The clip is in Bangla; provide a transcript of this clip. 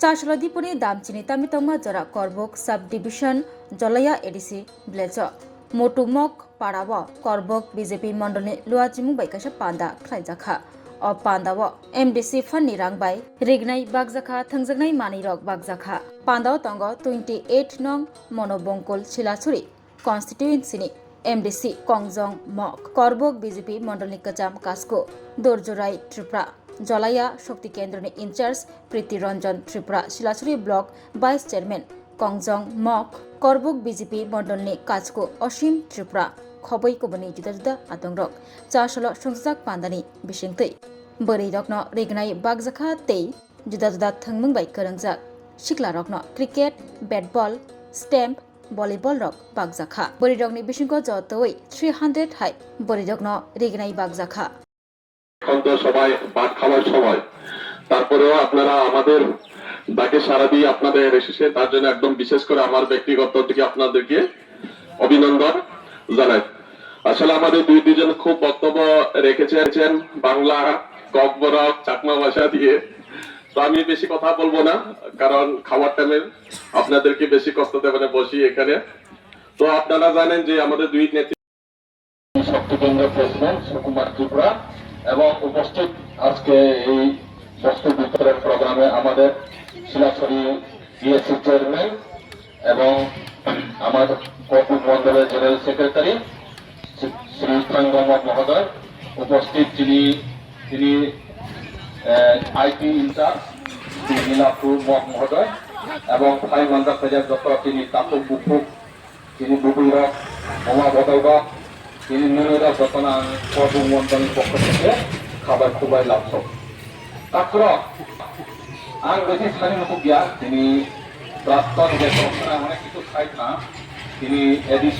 চাষলদিপুরি দামচিনি তামিতংমা জরা করবক সাব ডিভিশন জলায়া এডিসি ব্লেজ মটুমক পাড়াব করবক বিজেপি মন্ডলনি লুয়াজিমু বাইকাশা পান্ডা খ্লাইজাখা অ পান্ডাও এমডিসি ফাননি রাংবাই রিগনাই বাগজাখা থংজংনাই মানিরক বাগজাখা পান্ডাও তঙ্গ 28 নং মনোবঙ্কুল শিলাছুরি কনস্টিটিউয়েন্সিনি এমডিসি কংজং মক করবক বিজেপি মন্ডলনি কচাম কাসকো দোরজোরাই ত্রিপুরা জলায়া শক্তি কেন্দ্রনি incharge Priti Ranjan Tripura Silachari block vice chairman কংজং মক করবক বিজেপি মন্ডলনি কাজকো অসীম ত্রিপুরা খবৈ কবনি जुदा जुदा आतंरक चासल संसाक पान्दानि बिसिंतै बोरै रकनो रेगनाय बागजाखा तै जुदा जुदा थंमंग बाय करंजाक सिखला रकनो क्रिकेट बैटबॉल स्टैम्प भलिबल रक बागजाखा बोरै रकनि बिसिंको जतोय 300 हाई बोरै रकनो रेगनाय बागजाखा এখন তো সবাই ভাত খাওয়ার সময় তারপরেও আপনারা আমাদের ডাকে সাড়া দিয়ে আপনাদের এসেছে তার জন্য একদম বিশেষ করে আমার ব্যক্তিগত থেকে আপনাদেরকে অভিনন্দন জানাই। আসলে আমাদের দুইজন খুব বক্তব্য রেখেছেন বাংলা ককবরক চাকমা ভাষা দিয়ে, তো আমি বেশি কথা বলবো না কারণ খাওয়ার টাইমে আপনাদেরকে বেশি কষ্ট দেবে না বসি এখানে। তো আপনারা জানেন যে আমাদের দুই নেত্রী শক্তি কেন্দ্র প্রেসিডেন্ট সুকুমার ত্রিপুরা এবং উপস্থিত আজকে এই বস্তু বিতরণ প্রোগ্রামে আমাদের শিলাছড়ি ডিএসসি চেয়ারম্যান এবং আমাদের কর্পূর মন্ডলের জেনারেল সেক্রেটারি শ্রী সাঙ্গমক মহোদয় উপস্থিত, তিনি IT in charge Shri Nilapur mock মহোদয় এবং ফাইভ মান্দার প্রজেক্ট যত তিনি তাপক বুকুক, তিনি বুকুরক মমা বদলক, তিনি নুনুরা যতনা কর্পূর মন্ডলের পক্ষ থেকে খাবার খুবই লাভ তাক্র আং বেশি সারি মুখ গিয়া তিনি প্রাক্তন যে সংস্থায় অনেক কিছু খাই না, তিনি এডিসি